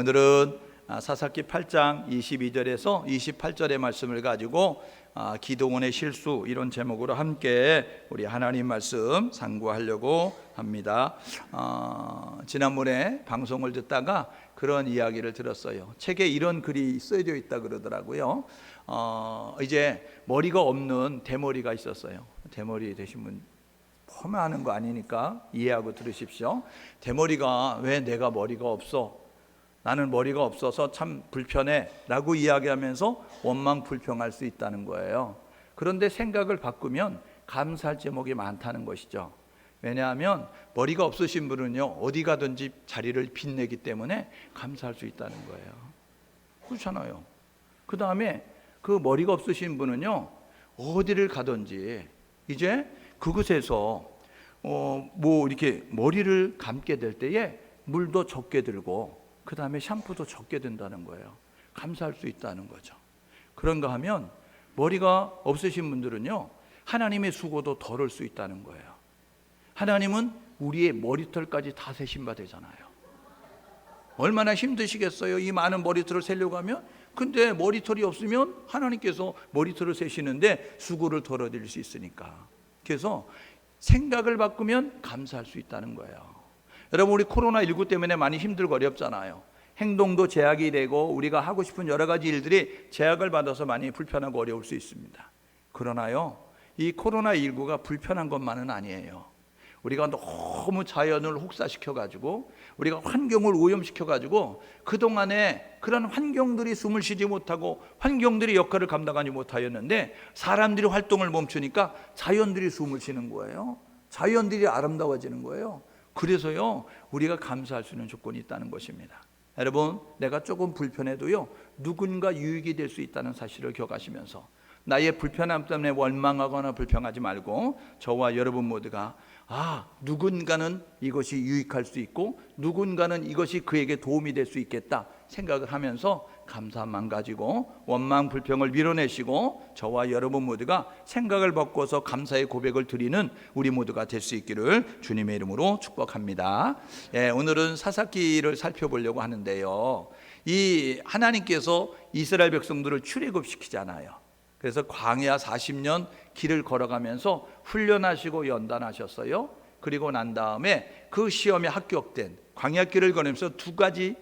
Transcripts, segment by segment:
오늘은 사사기 8장 22절에서 28절의 말씀을 가지고 기도원의 실수 이런 제목으로 함께 우리 하나님 말씀 상고하려고 합니다. 지난번에 방송을 듣다가 그런 이야기를 들었어요. 책에 이런 글이 쓰여져 있다 그러더라고요. 이제 머리가 없는 대머리가 있었어요. 대머리 되신 분 폄하하는 거 아니니까 이해하고 들으십시오. 대머리가 왜 내가 머리가 없어? 나는 머리가 없어서 참 불편해 라고 이야기하면서 원망 불평할 수 있다는 거예요. 그런데 생각을 바꾸면 감사할 제목이 많다는 것이죠. 왜냐하면 머리가 없으신 분은요, 어디 가든지 자리를 빛내기 때문에 감사할 수 있다는 거예요. 그렇잖아요. 그 다음에 그 머리가 없으신 분은요, 어디를 가든지 이제 그곳에서 이렇게 머리를 감게 될 때에 물도 적게 들고 그 다음에 샴푸도 적게 든다는 거예요. 감사할 수 있다는 거죠. 그런가 하면 머리가 없으신 분들은요, 하나님의 수고도 덜을 수 있다는 거예요. 하나님은 우리의 머리털까지 다 세신 바 되잖아요. 얼마나 힘드시겠어요, 이 많은 머리털을 세려고 하면. 근데 머리털이 없으면 하나님께서 머리털을 세시는데 수고를 덜어드릴 수 있으니까. 그래서 생각을 바꾸면 감사할 수 있다는 거예요. 여러분, 우리 코로나19 때문에 많이 힘들고 어렵잖아요. 행동도 제약이 되고 우리가 하고 싶은 여러 가지 일들이 제약을 받아서 많이 불편하고 어려울 수 있습니다. 그러나요, 이 코로나19가 불편한 것만은 아니에요. 우리가 너무 자연을 혹사시켜가지고 우리가 환경을 오염시켜가지고 그동안에 그런 환경들이 숨을 쉬지 못하고 환경들이 역할을 감당하지 못하였는데 사람들이 활동을 멈추니까 자연들이 숨을 쉬는 거예요. 자연들이 아름다워지는 거예요. 그래서요, 우리가 감사할 수 있는 조건이 있다는 것입니다. 여러분, 내가 조금 불편해도요, 누군가 유익이 될 수 있다는 사실을 기억하시면서 나의 불편함 때문에 원망하거나 불평하지 말고 저와 여러분 모두가 누군가는 이것이 유익할 수 있고 누군가는 이것이 그에게 도움이 될 수 있겠다 생각을 하면서 감사만 가지고 원망 불평을 밀어내시고 저와 여러분 모두가 생각을 바꿔서 감사의 고백을 드리는 우리 모두가 될 수 있기를 주님의 이름으로 축복합니다. 오늘은 사사기를 살펴보려고 하는데요, 이 하나님께서 이스라엘 백성들을 출애굽시키잖아요. 그래서 광야 40년 길을 걸어가면서 훈련하시고 연단하셨어요. 그리고 난 다음에 그 시험에 합격된, 광야길을 걸으면서 두 가지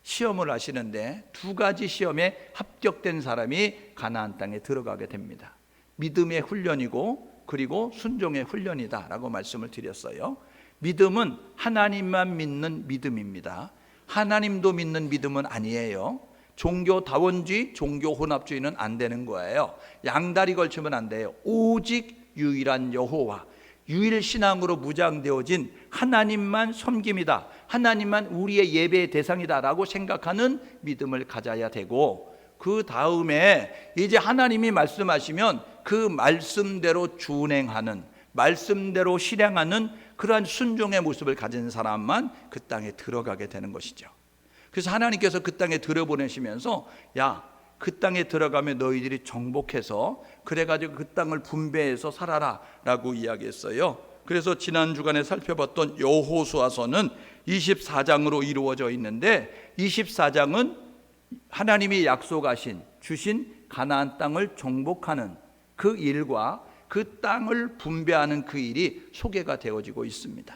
시험을 하시는데 두 가지 시험에 합격된 사람이 가나안 땅에 들어가게 됩니다. 믿음의 훈련이고 그리고 순종의 훈련이다 라고 말씀을 드렸어요. 믿음은 하나님만 믿는 믿음입니다. 하나님도 믿는 믿음은 아니에요. 종교다원주의, 종교혼합주의는 안 되는 거예요. 양다리 걸치면 안 돼요. 오직 유일한 여호와, 유일신앙으로 무장되어진 하나님만 섬김이다, 하나님만 우리의 예배의 대상이다 라고 생각하는 믿음을 가져야 되고, 그 다음에 이제 하나님이 말씀하시면 그 말씀대로 준행하는, 말씀대로 실행하는 그러한 순종의 모습을 가진 사람만 그 땅에 들어가게 되는 것이죠. 그래서 하나님께서 그 땅에 들여보내시면서 그 땅에 들어가면 너희들이 정복해서 그래가지고 그 땅을 분배해서 살아라 라고 이야기했어요. 그래서 지난 주간에 살펴봤던 여호수아서는 24장으로 이루어져 있는데 24장은 하나님이 약속하신 주신 가나안 땅을 정복하는 그 일과 그 땅을 분배하는 그 일이 소개가 되어지고 있습니다.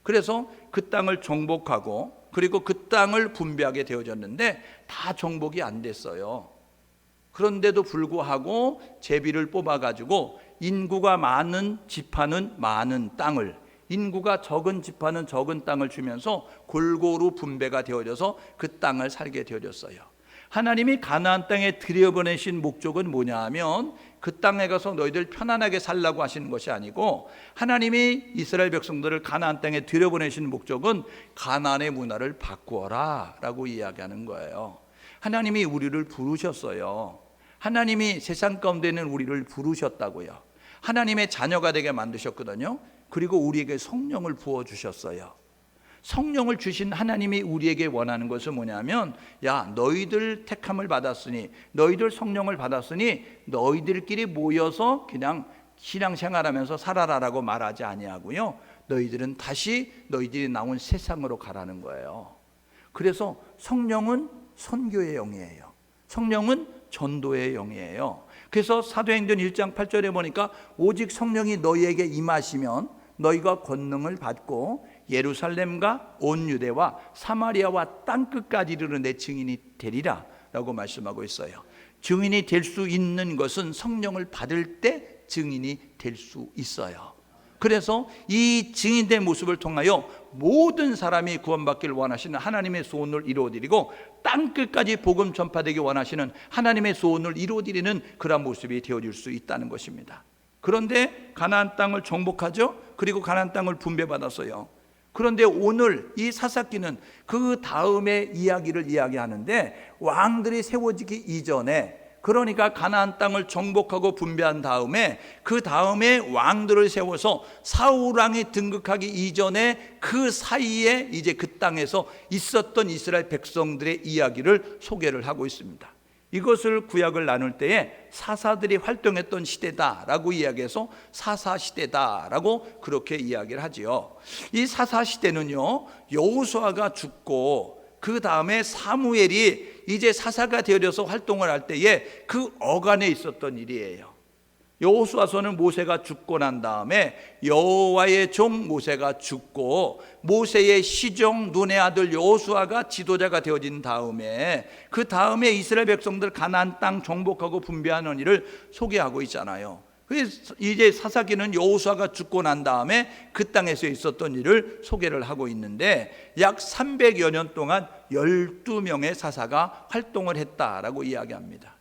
그래서 그 땅을 정복하고 그리고 그 땅을 분배하게 되어졌는데 다 정복이 안 됐어요. 그런데도 불구하고 제비를 뽑아가지고 인구가 많은 지파는 많은 땅을, 인구가 적은 지파는 적은 땅을 주면서 골고루 분배가 되어져서 그 땅을 살게 되어졌어요. 하나님이 가나안 땅에 들여보내신 목적은 뭐냐 하면 그 땅에 가서 너희들 편안하게 살라고 하시는 것이 아니고, 하나님이 이스라엘 백성들을 가나안 땅에 들여보내신 목적은 가나안의 문화를 바꾸어라 라고 이야기하는 거예요. 하나님이 우리를 부르셨어요. 하나님이 세상 가운데 있는 우리를 부르셨다고요. 하나님의 자녀가 되게 만드셨거든요. 그리고 우리에게 성령을 부어주셨어요. 성령을 주신 하나님이 우리에게 원하는 것은 뭐냐면, 너희들 택함을 받았으니, 너희들 성령을 받았으니 너희들끼리 모여서 그냥 신앙생활하면서 살아라라고 말하지 아니하고요, 너희들은 다시 너희들이 나온 세상으로 가라는 거예요. 그래서 성령은 선교의 영이에요. 성령은 전도의 영이에요. 그래서 사도행전 1장 8절에 보니까 오직 성령이 너희에게 임하시면 너희가 권능을 받고 예루살렘과 온 유대와 사마리아와 땅끝까지 이르는 내 증인이 되리라 라고 말씀하고 있어요. 증인이 될 수 있는 것은 성령을 받을 때 증인이 될 수 있어요. 그래서 이 증인된 모습을 통하여 모든 사람이 구원받기를 원하시는 하나님의 소원을 이루어드리고 땅끝까지 복음 전파되기 원하시는 하나님의 소원을 이루어드리는 그런 모습이 되어줄 수 있다는 것입니다. 그런데 가나안 땅을 정복하죠. 그리고 가나안 땅을 분배받았어요. 그런데 오늘 이 사사기는 그 다음의 이야기를 이야기하는데 왕들이 세워지기 이전에, 그러니까 가나안 땅을 정복하고 분배한 다음에 그 다음에 왕들을 세워서 사울 왕이 등극하기 이전에 그 사이에 이제 그 땅에서 있었던 이스라엘 백성들의 이야기를 소개를 하고 있습니다. 이것을 구약을 나눌 때에 사사들이 활동했던 시대다라고 이야기해서 사사시대다라고 그렇게 이야기를 하지요. 이 사사시대는요, 여호수아가 죽고 그 다음에 사무엘이 이제 사사가 되어져서 활동을 할 때에 그 어간에 있었던 일이에요. 여호수아서는 모세가 죽고 난 다음에 여호와의 종 모세가 죽고 모세의 시종 눈의 아들 여호수아가 지도자가 되어진 다음에 그 다음에 이스라엘 백성들 가나안 땅 정복하고 분배하는 일을 소개하고 있잖아요. 그래서 이제 사사기는 여호수아가 죽고 난 다음에 그 땅에서 있었던 일을 소개를 하고 있는데 약 300여 년 동안 12명의 사사가 활동을 했다라고 이야기합니다.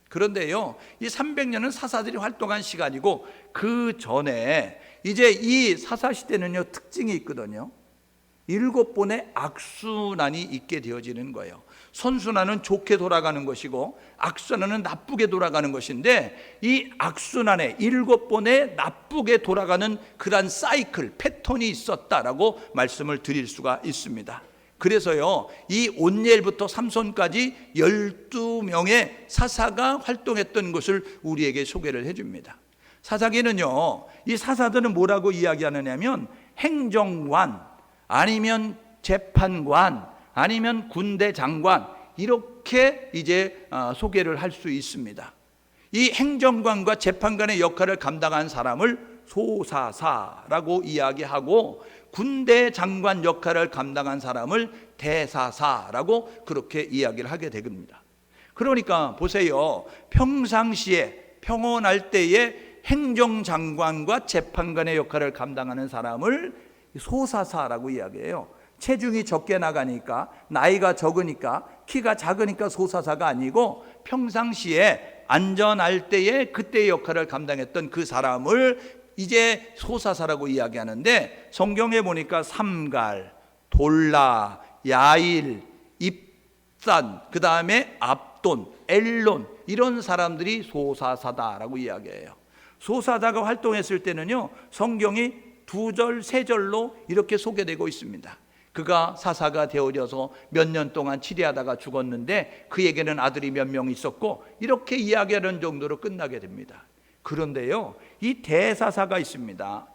그런데요, 이 300년은 사사들이 활동한 시간이고 그 전에 이제 이 사사시대는요 특징이 있거든요. 7번의 악순환이 있게 되어지는 거예요. 선순환은 좋게 돌아가는 것이고 악순환은 나쁘게 돌아가는 것인데 이 악순환에 7번의 나쁘게 돌아가는 그런 사이클, 패턴이 있었다라고 말씀을 드릴 수가 있습니다. 그래서요, 이 온니엘부터 삼손까지 12명의 사사가 활동했던 것을 우리에게 소개를 해줍니다. 사사기는요, 이 사사들은 뭐라고 이야기하느냐면 행정관 아니면 재판관 아니면 군대 장관, 이렇게 이제 소개를 할 수 있습니다. 이 행정관과 재판관의 역할을 감당한 사람을 소사사라고 이야기하고 군대 장관 역할을 감당한 사람을 대사사라고 그렇게 이야기를 하게 됩니다. 그러니까 보세요, 평상시에 평온할 때에 행정장관과 재판관의 역할을 감당하는 사람을 소사사라고 이야기해요. 체중이 적게 나가니까, 나이가 적으니까, 키가 작으니까 소사사가 아니고 평상시에 안전할 때에 그때의 역할을 감당했던 그 사람을 이제 소사사라고 이야기하는데, 성경에 보니까 삼갈, 돌라, 야일, 입산, 그 다음에 압돈, 엘론, 이런 사람들이 소사사다라고 이야기해요. 소사사가 활동했을 때는요, 성경이 2절, 3절로 이렇게 소개되고 있습니다. 그가 사사가 되어져서 몇 년 동안 치리하다가 죽었는데 그에게는 아들이 몇 명 있었고, 이렇게 이야기하는 정도로 끝나게 됩니다. 그런데요, 이 대사사가 있습니다.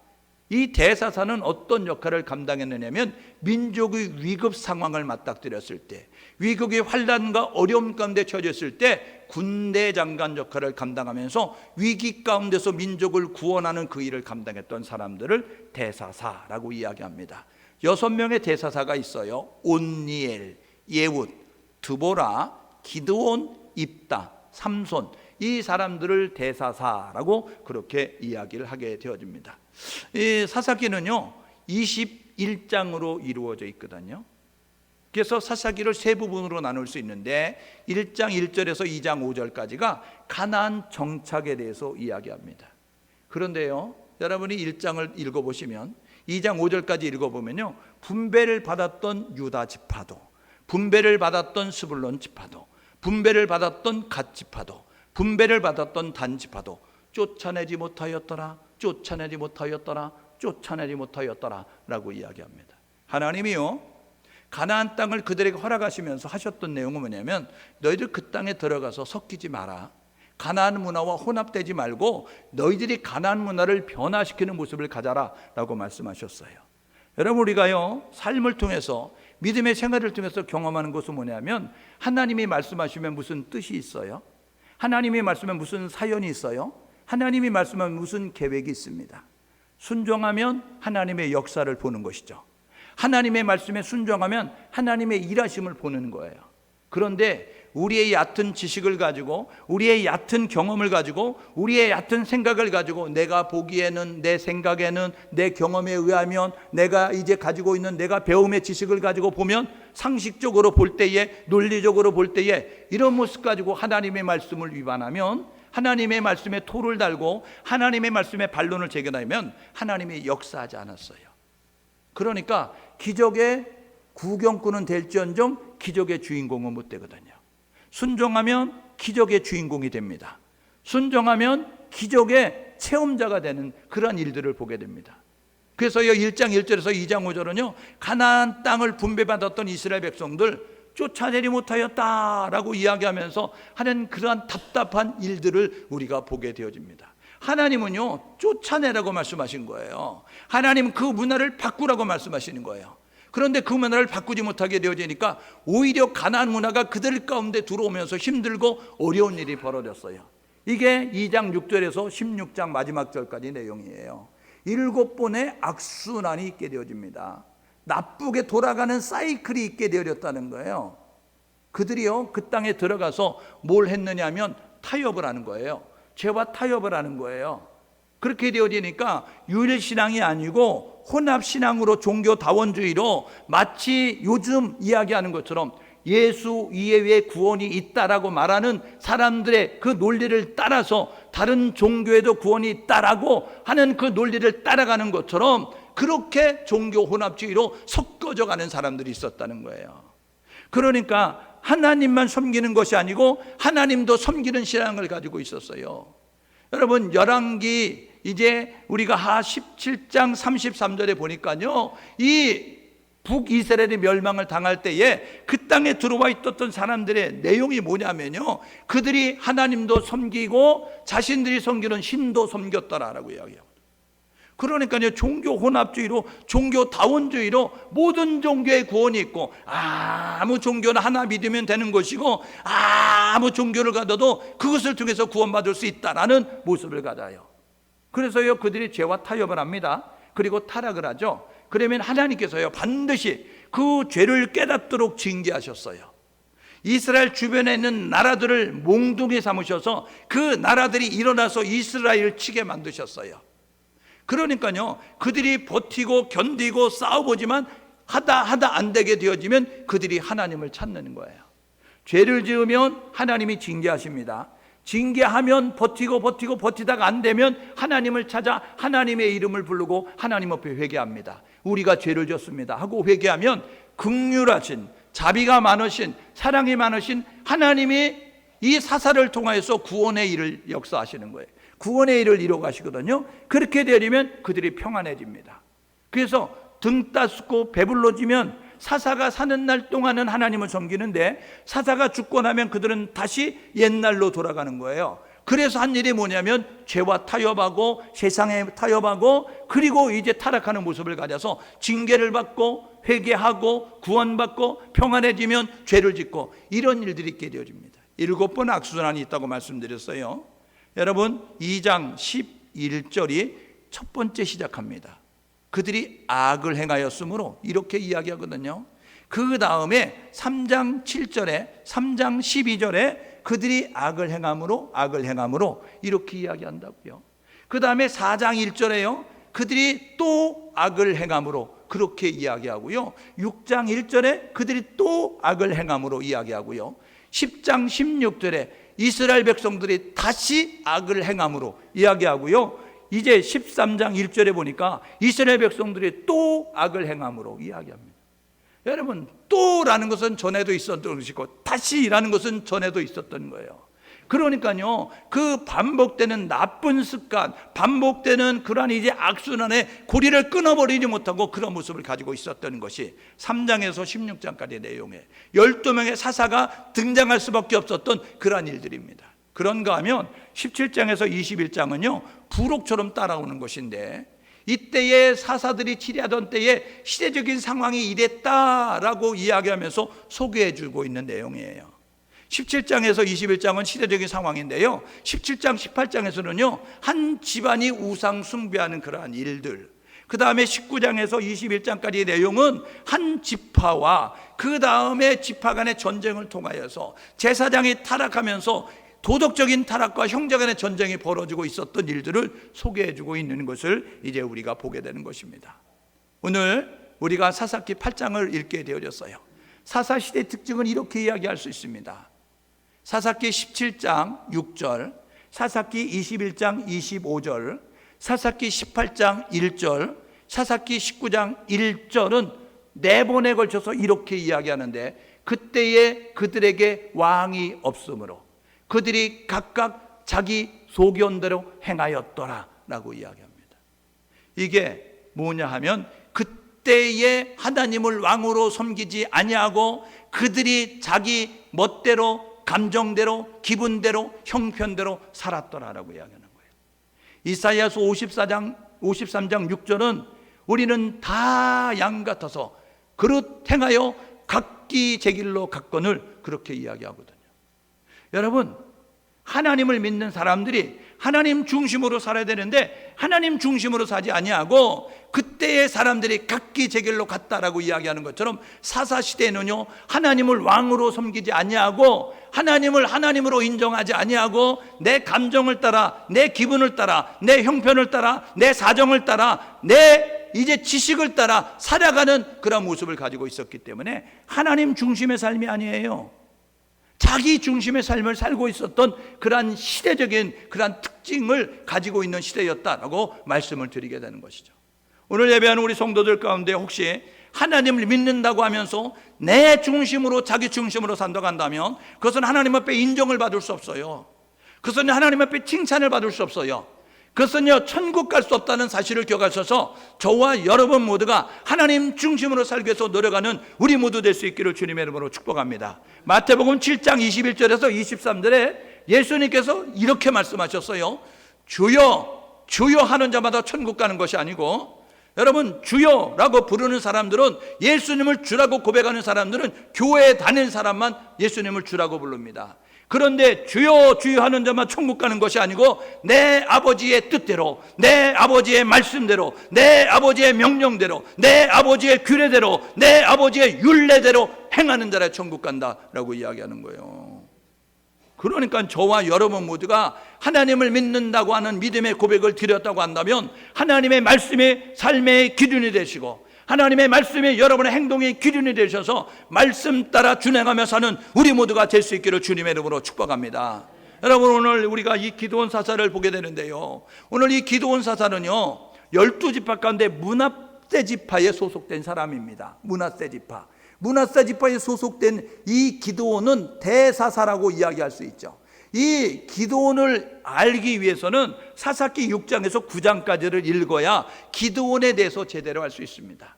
이 대사사는 어떤 역할을 감당했느냐면 민족의 위급 상황을 맞닥뜨렸을 때, 위국의 환난과 어려움 가운데 처졌을 때 군대 장관 역할을 감당하면서 위기 가운데서 민족을 구원하는 그 일을 감당했던 사람들을 대사사라고 이야기합니다. 6명의 대사사가 있어요. 온니엘, 예훗, 드보라, 기드온, 입다, 삼손, 이 사람들을 대사사라고 그렇게 이야기를 하게 되어집니다. 이 사사기는요 21장으로 이루어져 있거든요. 그래서 사사기를 세 부분으로 나눌 수 있는데 1장 1절에서 2장 5절까지가 가나안 정착에 대해서 이야기합니다. 그런데요, 여러분이 1장을 읽어보시면 2장 5절까지 읽어보면요, 분배를 받았던 유다 지파도, 분배를 받았던 스불론 지파도, 분배를 받았던 갓 지파도, 분배를 받았던 단 지파도 쫓아내지 못하였더라, 쫓아내지 못하였더라, 쫓아내지 못하였더라 라고 이야기합니다. 하나님이요 가나안 땅을 그들에게 허락하시면서 하셨던 내용은 뭐냐면, 너희들 그 땅에 들어가서 섞이지 마라, 가나안 문화와 혼합되지 말고 너희들이 가나안 문화를 변화시키는 모습을 가져라 라고 말씀하셨어요. 여러분, 우리가요 삶을 통해서 믿음의 생활을 통해서 경험하는 것은 뭐냐면 하나님이 말씀하시면 무슨 뜻이 있어요? 하나님이 말씀하면 무슨 사연이 있어요? 하나님이 말씀하면 무슨 계획이 있습니다. 순종하면 하나님의 역사를 보는 것이죠. 하나님의 말씀에 순종하면 하나님의 일하심을 보는 거예요. 그런데 우리의 얕은 지식을 가지고, 우리의 얕은 경험을 가지고, 우리의 얕은 생각을 가지고, 내가 보기에는, 내 생각에는, 내 경험에 의하면, 내가 이제 가지고 있는 내가 배움의 지식을 가지고 보면, 상식적으로 볼 때에, 논리적으로 볼 때에 이런 모습 가지고 하나님의 말씀을 위반하면, 하나님의 말씀에 토를 달고 하나님의 말씀에 반론을 제기하면 하나님이 역사하지 않았어요. 그러니까 기적의 구경꾼은 될지언정 기적의 주인공은 못 되거든요. 순종하면 기적의 주인공이 됩니다. 순종하면 기적의 체험자가 되는 그런 일들을 보게 됩니다. 그래서 1장 1절에서 2장 5절은요, 가나안 땅을 분배받았던 이스라엘 백성들 쫓아내지 못하였다라고 이야기하면서 하는 그러한 답답한 일들을 우리가 보게 되어집니다. 하나님은요, 쫓아내라고 말씀하신 거예요. 하나님은 그 문화를 바꾸라고 말씀하시는 거예요. 그런데 그 문화를 바꾸지 못하게 되어지니까 오히려 가나안 문화가 그들 가운데 들어오면서 힘들고 어려운 일이 벌어졌어요. 이게 2장 6절에서 16장 마지막 절까지 내용이에요. 7번의 악순환이 있게 되어집니다. 나쁘게 돌아가는 사이클이 있게 되어졌다는 거예요. 그들이요, 그 땅에 들어가서 뭘 했느냐 하면 타협을 하는 거예요. 죄와 타협을 하는 거예요. 그렇게 되어지니까 유일신앙이 아니고 혼합신앙으로, 종교다원주의로, 마치 요즘 이야기하는 것처럼 예수 이외에 구원이 있다라고 말하는 사람들의 그 논리를 따라서 다른 종교에도 구원이 있다라고 하는 그 논리를 따라가는 것처럼 그렇게 종교 혼합주의로 섞어져 가는 사람들이 있었다는 거예요. 그러니까 하나님만 섬기는 것이 아니고 하나님도 섬기는 신앙을 가지고 있었어요. 여러분, 열왕기 이제 우리가 하 17장 33절에 보니까요, 이 북이스라엘이 멸망을 당할 때에 그 땅에 들어와 있었던 사람들의 내용이 뭐냐면요, 그들이 하나님도 섬기고 자신들이 섬기는 신도 섬겼더라라고 이야기해요. 그러니까요, 종교 혼합주의로, 종교다원주의로 모든 종교에 구원이 있고, 아무 종교는 하나 믿으면 되는 것이고, 아무 종교를 가져도 그것을 통해서 구원받을 수 있다라는 모습을 가져요. 그래서요, 그들이 죄와 타협을 합니다. 그리고 타락을 하죠. 그러면 하나님께서요, 반드시 그 죄를 깨닫도록 징계하셨어요. 이스라엘 주변에 있는 나라들을 몽둥이 삼으셔서 그 나라들이 일어나서 이스라엘을 치게 만드셨어요. 그러니까요, 그들이 버티고 견디고 싸워보지만 하다 안 되게 되어지면 그들이 하나님을 찾는 거예요. 죄를 지으면 하나님이 징계하십니다. 징계하면 버티다가 안 되면 하나님을 찾아 하나님의 이름을 부르고 하나님 앞에 회개합니다. 우리가 죄를 졌습니다 하고 회개하면 긍휼하신, 자비가 많으신, 사랑이 많으신 하나님이 이 사사를 통하여서 구원의 일을 역사하시는 거예요. 구원의 일을 이루어 가시거든요. 그렇게 되면 그들이 평안해집니다. 그래서 등 따숩고 배불러지면 사사가 사는 날 동안은 하나님을 섬기는데 사사가 죽고 나면 그들은 다시 옛날로 돌아가는 거예요. 그래서 한 일이 뭐냐면 죄와 타협하고 세상에 타협하고 그리고 이제 타락하는 모습을 가져서 징계를 받고 회개하고 구원받고 평안해지면 죄를 짓고 이런 일들이 있게 되어집니다. 7번 악순환이 있다고 말씀드렸어요. 여러분, 2장 11절이 첫 번째 시작합니다. 그들이 악을 행하였으므로 이렇게 이야기하거든요. 그 다음에 3장 7절에 3장 12절에 그들이 악을 행함으로 이렇게 이야기한다고요. 그 다음에 4장 1절에요, 그들이 또 악을 행함으로 그렇게 이야기하고요. 6장 1절에 그들이 또 악을 행함으로 이야기하고요. 10장 16절에 이스라엘 백성들이 다시 악을 행함으로 이야기하고요. 이제 13장 1절에 보니까 이스라엘 백성들이 또 악을 행함으로 이야기합니다. 여러분, 또라는 것은 전에도 있었던 것이고 다시라는 것은 전에도 있었던 거예요. 그러니까요, 그 반복되는 나쁜 습관, 반복되는 그러한 이제 악순환의 고리를 끊어버리지 못하고 그런 모습을 가지고 있었던 것이 3장에서 16장까지의 내용에 12명의 사사가 등장할 수밖에 없었던 그러한 일들입니다. 그런가 하면 17장에서 21장은요 부록처럼 따라오는 것인데 이때에 사사들이 치리하던 때에 시대적인 상황이 이랬다라고 이야기하면서 소개해주고 있는 내용이에요. 17장에서 21장은 시대적인 상황인데요, 17장 18장에서는요 한 집안이 우상 숭배하는 그러한 일들, 그 다음에 19장에서 21장까지의 내용은 한 지파와 그 다음에 지파 간의 전쟁을 통하여서 제사장이 타락하면서 도덕적인 타락과 형제 간의 전쟁이 벌어지고 있었던 일들을 소개해주고 있는 것을 이제 우리가 보게 되는 것입니다. 오늘 우리가 사사기 8장을 읽게 되어졌어요. 사사시대의 특징은 이렇게 이야기할 수 있습니다. 사사기 17장 6절, 사사기 21장 25절, 사사기 18장 1절, 사사기 19장 1절은 4번에 걸쳐서 이렇게 이야기하는데, 그때에 그들에게 왕이 없으므로 그들이 각각 자기 소견대로 행하였더라 라고 이야기합니다. 이게 뭐냐 하면, 그때에 하나님을 왕으로 섬기지 아니하고 그들이 자기 멋대로, 감정대로, 기분대로, 형편대로 살았더라라고 이야기하는 거예요. 이사야서 53장 6절은 우리는 다 양 같아서 그릇 행하여 각기 제 길로 갔거늘, 그렇게 이야기하거든요. 여러분, 하나님을 믿는 사람들이 하나님 중심으로 살아야 되는데 하나님 중심으로 사지 아니하고 그때의 사람들이 각기 제 길로 갔다라고 이야기하는 것처럼, 사사시대에는요 하나님을 왕으로 섬기지 아니하고 하나님을 하나님으로 인정하지 아니하고 내 감정을 따라, 내 기분을 따라, 내 형편을 따라, 내 사정을 따라, 내 이제 지식을 따라 살아가는 그런 모습을 가지고 있었기 때문에 하나님 중심의 삶이 아니에요. 자기 중심의 삶을 살고 있었던 그러한 시대적인 그러한 특징을 가지고 있는 시대였다라고 말씀을 드리게 되는 것이죠. 오늘 예배하는 우리 성도들 가운데 혹시 하나님을 믿는다고 하면서 내 중심으로, 자기 중심으로 산다고 한다면 그것은 하나님 앞에 인정을 받을 수 없어요. 그것은 하나님 앞에 칭찬을 받을 수 없어요. 그것은요 천국 갈 수 없다는 사실을 기억하셔서 저와 여러분 모두가 하나님 중심으로 살기 위해서 노력하는 우리 모두 될 수 있기를 주님의 이름으로 축복합니다. 마태복음 7장 21절에서 23절에 예수님께서 이렇게 말씀하셨어요. 주여 주여 하는 자마다 천국 가는 것이 아니고, 여러분, 주여라고 부르는 사람들은, 예수님을 주라고 고백하는 사람들은 교회에 다니는 사람만 예수님을 주라고 부릅니다. 그런데 주여 주여 하는 자만 천국 가는 것이 아니고 내 아버지의 뜻대로, 내 아버지의 말씀대로, 내 아버지의 명령대로, 내 아버지의 규례대로, 내 아버지의 율례대로 행하는 자라 천국 간다라고 이야기하는 거예요. 그러니까 저와 여러분 모두가 하나님을 믿는다고 하는 믿음의 고백을 드렸다고 한다면 하나님의 말씀이 삶의 기준이 되시고 하나님의 말씀이 여러분의 행동의 기준이 되셔서 말씀 따라 준행하며 사는 우리 모두가 될 수 있기를 주님의 이름으로 축복합니다. 여러분, 오늘 우리가 이 기드온 사사를 보게 되는데요, 오늘 이 기드온 사사는요 12지파 가운데 므낫세 지파에 소속된 사람입니다. 므낫세 지파, 므낫세 지파에 소속된 이 기드온은 대사사라고 이야기할 수 있죠. 이 기드온을 알기 위해서는 사사기 6장에서 9장까지를 읽어야 기드온에 대해서 제대로 알 수 있습니다.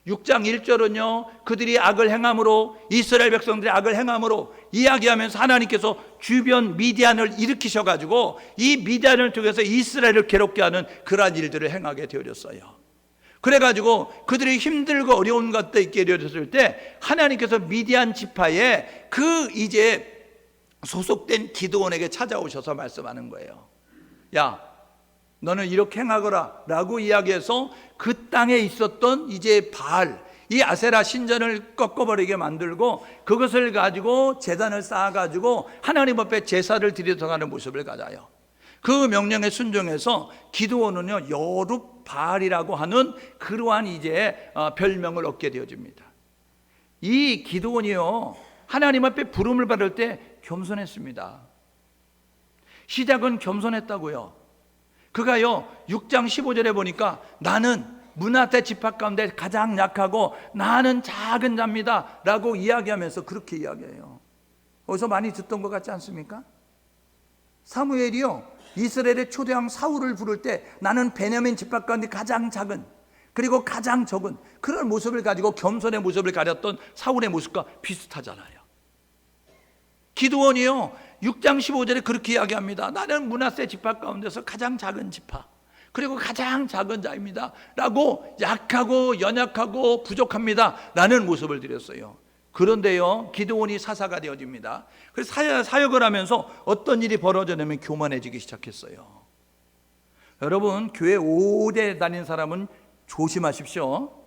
6장 1절은요 그들이 악을 행함으로, 이스라엘 백성들이 악을 행함으로 이야기하면서 하나님께서 주변 미디안을 일으키셔가지고 이 미디안을 통해서 이스라엘을 괴롭게 하는 그러한 일들을 행하게 되어졌어요. 그래가지고 그들이 힘들고 어려운 것도 있게 되어졌을 때 하나님께서 미디안 지파에 그 이제 소속된 기드온에게 찾아오셔서 말씀하는 거예요. 야, 너는 이렇게 행하거라 라고 이야기해서 그 땅에 있었던 이제 바알, 이 아세라 신전을 꺾어버리게 만들고 그것을 가지고 제단을 쌓아가지고 하나님 앞에 제사를 드리도록 모습을 가져요. 그 명령에 순종해서 기드온은요 여룹바알이라고 하는 그러한 이제 별명을 얻게 되어집니다. 이 기드온이요 하나님 앞에 부름을 받을 때 겸손했습니다. 시작은 겸손했다고요. 그가요 6장 15절에 보니까 나는 므낫세 지파 가운데 가장 약하고 나는 작은 자입니다 라고 이야기하면서 그렇게 이야기해요. 어디서 많이 듣던 것 같지 않습니까? 사무엘이요 이스라엘의 초대왕 사울을 부를 때 나는 베냐민 지파 가운데 가장 작은, 그리고 가장 적은 그런 모습을 가지고 겸손의 모습을 가졌던 사울의 모습과 비슷하잖아요. 기드온이요 6장 15절에 그렇게 이야기합니다. 나는 므낫세 지파 가운데서 가장 작은 지파, 그리고 가장 작은 자입니다 라고 약하고 연약하고 부족합니다 라는 모습을 드렸어요. 그런데요, 기드온이 사사가 되어집니다. 그래서 사역을 하면서 어떤 일이 벌어지냐면 교만해지기 시작했어요. 여러분, 교회 오래 다닌 사람은 조심하십시오.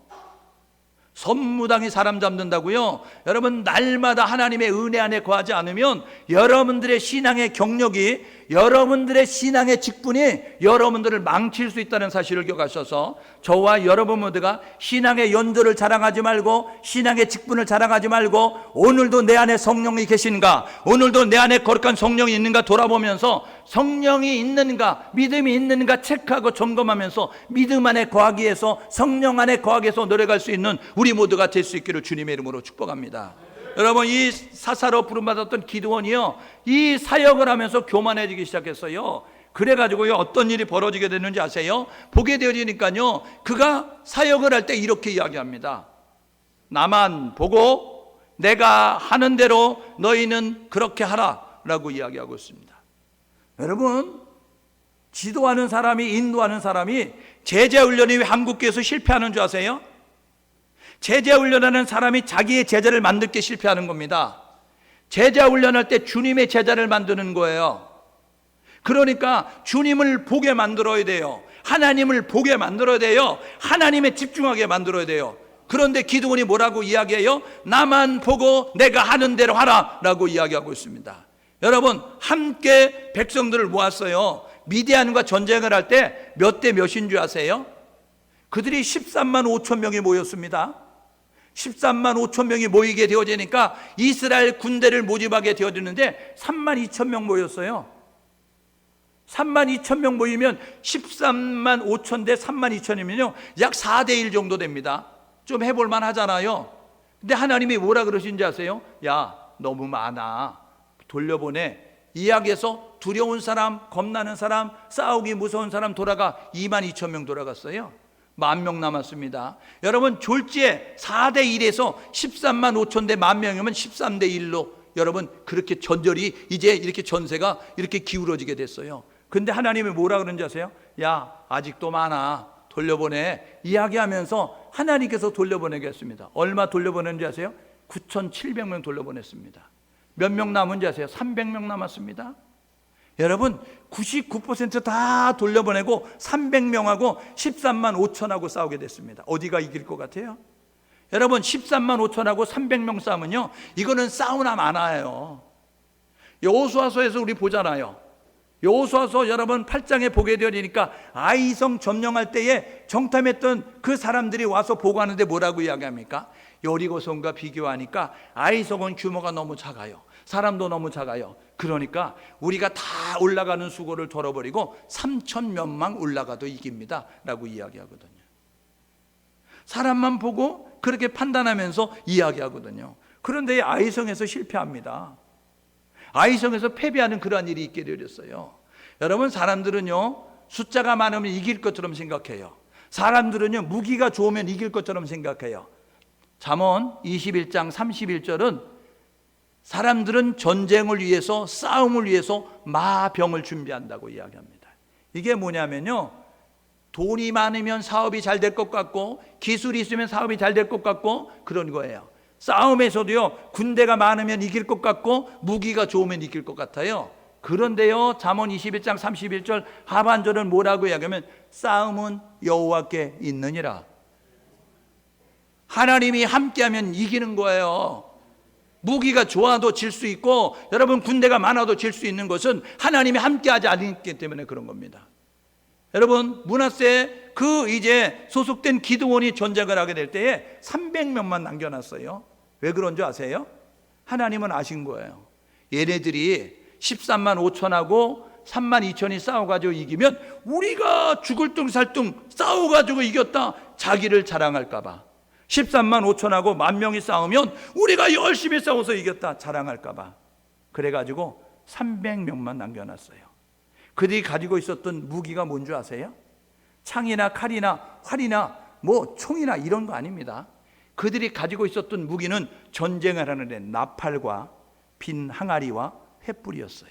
선무당이 사람 잡는다고요? 여러분, 날마다 하나님의 은혜 안에 거하지 않으면 여러분들의 신앙의 경력이, 여러분들의 신앙의 직분이 여러분들을 망칠 수 있다는 사실을 기억하셔서 저와 여러분 모두가 신앙의 연조를 자랑하지 말고 신앙의 직분을 자랑하지 말고 오늘도 내 안에 성령이 계신가, 오늘도 내 안에 거룩한 성령이 있는가 돌아보면서 성령이 있는가, 믿음이 있는가 체크하고 점검하면서 믿음 안에 거하기 위해서, 성령 안에 거하기 위해서 노력할 수 있는 우리 모두가 될 수 있기를 주님의 이름으로 축복합니다. 여러분, 이 사사로 부름받았던 기드온이요, 이 사역을 하면서 교만해지기 시작했어요. 그래가지고요, 어떤 일이 벌어지게 되는지 아세요? 보게 되어지니까요, 그가 사역을 할 때 이렇게 이야기합니다. 나만 보고 내가 하는 대로 너희는 그렇게 하라 라고 이야기하고 있습니다. 여러분, 지도하는 사람이, 인도하는 사람이 제자훈련이 왜 한국교회에서 실패하는 줄 아세요? 제자훈련하는 사람이 자기의 제자를 만들게 실패하는 겁니다. 제자훈련할 때 주님의 제자를 만드는 거예요. 그러니까 주님을 보게 만들어야 돼요. 하나님을 보게 만들어야 돼요. 하나님에 집중하게 만들어야 돼요. 그런데 기드온이 뭐라고 이야기해요? 나만 보고 내가 하는 대로 하라 라고 이야기하고 있습니다. 여러분, 함께 백성들을 모았어요. 미디안과 전쟁을 할 때 몇 대 몇인 줄 아세요? 그들이 13만 5천 명이 모였습니다. 13만 5천 명이 모이게 되어지니까 이스라엘 군대를 모집하게 되어지는데 3만 2천 명 모였어요. 3만 2천 명 모이면 13만 5천 대 3만 2천이면요 약 4대 1 정도 됩니다. 좀 해볼 만 하잖아요. 근데 하나님이 뭐라 그러신지 아세요? 야, 너무 많아, 돌려보내. 이야기해서 두려운 사람, 겁나는 사람, 싸우기 무서운 사람 돌아가. 2만 2천 명 돌아갔어요. 10,000명 남았습니다. 여러분, 졸지에 4대 1에서 13만 5천 대 10,000명이면 13대 1로 여러분 그렇게 전절이 이제 이렇게 전세가 이렇게 기울어지게 됐어요. 근데 하나님이 뭐라 그런지 아세요? 야, 아직도 많아, 돌려보내. 이야기하면서 하나님께서 돌려보내겠습니다. 얼마 돌려보냈는지 아세요? 9,700명 돌려보냈습니다. 몇 명 남은지 아세요? 300명 남았습니다. 여러분, 99% 돌려보내고 300명하고 13만 5천하고 싸우게 됐습니다. 어디가 이길 것 같아요? 여러분, 13만 5천하고 300명 싸우면요, 이거는 싸우나 마나예요. 여호수아서에서 우리 보잖아요. 여호수아서 여러분 8장에 보게 되니까 아이성 점령할 때에 정탐했던 그 사람들이 와서 보고하는데 뭐라고 이야기합니까? 여리고성과 비교하니까 아이성은 규모가 너무 작아요. 사람도 너무 작아요. 그러니까 우리가 다 올라가는 수고를 덜어버리고 3천 몇만 올라가도 이깁니다 라고 이야기하거든요. 사람만 보고 그렇게 판단하면서 이야기하거든요. 그런데 아이성에서 실패합니다. 아이성에서 패배하는 그러한 일이 있게 되었어요. 여러분, 사람들은요 숫자가 많으면 이길 것처럼 생각해요. 사람들은요 무기가 좋으면 이길 것처럼 생각해요. 잠언 21장 31절은 사람들은 전쟁을 위해서, 싸움을 위해서 마병을 준비한다고 이야기합니다. 이게 뭐냐면요, 돈이 많으면 사업이 잘 될 것 같고 기술이 있으면 사업이 잘 될 것 같고 그런 거예요. 싸움에서도요, 군대가 많으면 이길 것 같고 무기가 좋으면 이길 것 같아요. 그런데요, 잠언 21장 31절 하반절은 뭐라고 이야기하면 싸움은 여호와께 있느니라. 하나님이 함께하면 이기는 거예요. 무기가 좋아도 질 수 있고 여러분 군대가 많아도 질 수 있는 것은 하나님이 함께하지 않기 때문에 그런 겁니다. 여러분, 므낫세 그 이제 소속된 기드온이 전쟁을 하게 될 때에 300명만 남겨놨어요. 왜 그런 줄 아세요? 하나님은 아신 거예요. 얘네들이 13만 5천하고 3만 2천이 싸워가지고 이기면 우리가 죽을 둥살둥 싸워가지고 이겼다 자기를 자랑할까봐, 13만 5천하고 10,000명이 싸우면 우리가 열심히 싸워서 이겼다 자랑할까봐 그래가지고 300명만 남겨놨어요. 그들이 가지고 있었던 무기가 뭔 줄 아세요? 창이나 칼이나 활이나 뭐 총이나 이런 거 아닙니다. 그들이 가지고 있었던 무기는 전쟁을 하는데 나팔과 빈 항아리와 횃불이었어요.